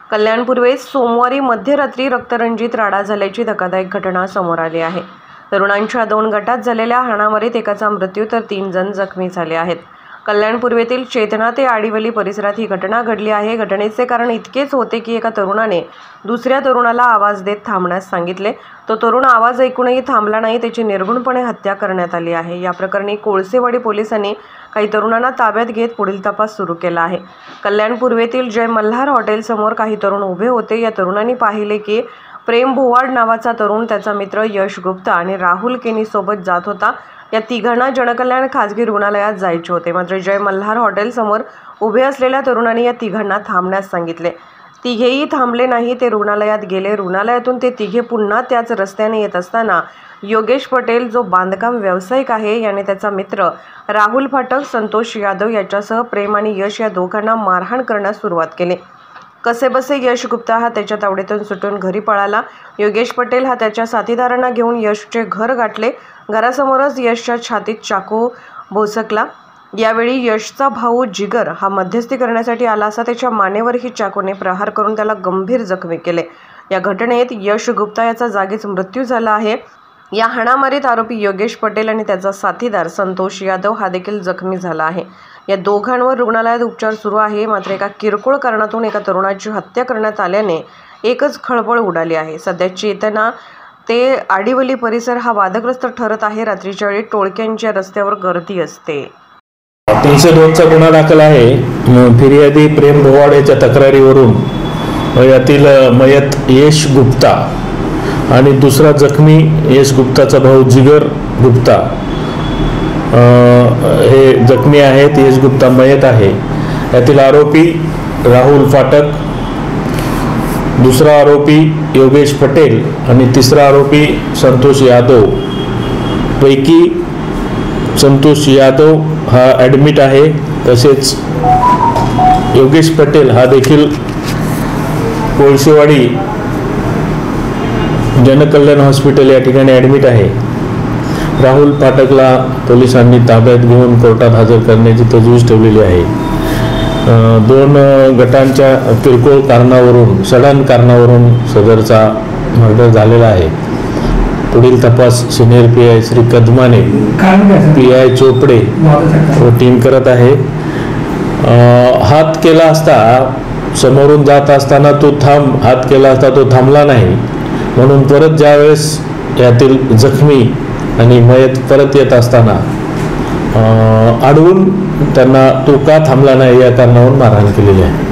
कल्याण पूर्वेस सोमवारी मध्यरात्री रक्तरंजित राडा झाल्याची धक्कादायक घटना समोर आली आहे। तरुणांच्या 2 गटात झालेल्या हाणामारीत एकाचा मृत्यू तर 3 जण जखमी झाले आहेत। कल्याण पूर्वेतील चेतना ते आडिवली परिसरात ही घटना घडली आहे। घटनेचे कारण इतकेच होते की एका तरुणाने दुसऱ्या तरुणाला आवाज देत थांबण्यास सांगितले। तो तरुण आवाज ऐकूनही थांबला नाही, त्याची निर्घृणपणे हत्या करण्यात आली आहे। या प्रकरणी कोळसेवाडी पोलिसांनी काही तरुणांना ताब्यात घेत पुढील तपास सुरू केला आहे। कल्याण पूर्वेतील जय मल्हार हॉटेल समोर काही तरुण उभे होते। या तरुणांनी पाहिले की प्रेम भोवाड नावाचा तरुण, त्याचा मित्र यश गुप्ता आणि राहुल केनी सोबत जात होता। या तिघांना जनकल्याण खासगी रुग्णालयात जायचे होते, मात्र जय मल्हार हॉटेल समोर उभे असलेल्या तरुणांनी या तिघांना थांबण्यास सांगितले। तिघेही थांबले नाही, ते रुग्णालयात गेले। रुग्णालयातून ते तिघे पुन्हा त्याच रस्त्याने येत असताना योगेश पटेल, जो बांधकाम व्यावसायिक आहे, याने त्याचा मित्र राहुल फाटक, संतोष यादव याच्यासह प्रेम आणि यश या दोघांना मारहाण करण्यास सुरुवात केली। कसेबसे यश गुप्ता हा त्याच्या तावडीतून सुटून घरी पळाला। योगेश पटेल हा त्याच्या साथीदारांना घेऊन यशचे घर गाठले। घरासमोरच यशच्या छातीत चाकू भोसकला। यावेळी यशचा भाऊ जिगर हा मध्यस्थी करण्यासाठी आला असता त्याच्या मानेवरही चाकूने प्रहार करून त्याला गंभीर जखमी केले। या घटनेत यश गुप्ता याचा जागीच मृत्यू झाला आहे। या हाणामारीत आरोपी योगेश पटेल आणि त्याचा साथीदार संतोष यादव हा देखील जखमी झाला आहे। या दोघांवर रुग्णालयात उपचार सुरू आहे। मात्र एका किरकोळ कारणातून एका तरुणाची हत्या करण्यात आल्याने एकच खळबळ उडाली आहे। सध्या चेतना ते आडिवली परिसर हा वादग्रस्त ठरत आहे। रात्रीच्या वेळी टोळक्यांच्या रस्त्यावर गर्दी असते। 302चा गुन्हा दाखल आहे। फिर्यादी प्रेम भोवाड याच्या तक्रारीवरून यातील मयत यश गुप्ता आणि दुसरा जखमी यश गुप्ताचा भाऊ जिगर गुप्ता हे जखमी आहेत। यश गुप्ता मयत आहे। यातील आरोपी राहुल फाटक, दुसरा आरोपी योगेश पटेल आणि तिसरा आरोपी संतोष यादव। पैकी संतोष यादव हा ॲडमिट आहे, तसेच योगेश पटेल हा देखील कोळसेवाडी जनकल्याण हॉस्पिटल या ठिकाणी ॲडमिट आहे। राहुल फाटकला पोलिसांनी ताब्यात घेऊन कोर्टात हजर करण्याची तजवीज ठेवलेली आहे। 2 गटांच्या किरकोळ कारणावरून, सडन कारणावरून सदरचा मर्डर झालेला आहे। पुढील तपास सिनियर PI श्री कदमाने, PI चोपडे व टीम करत आहे। हात केला असता, समोरून जात असताना तो हात केला असता, तो थांबला नाही, म्हणून परत ज्यावेळेस यातील जखमी आणि मयत परत येत असताना अडवून त्यांना तो का थांबला नाही या कारणावरून मारहाण केलेली आहे।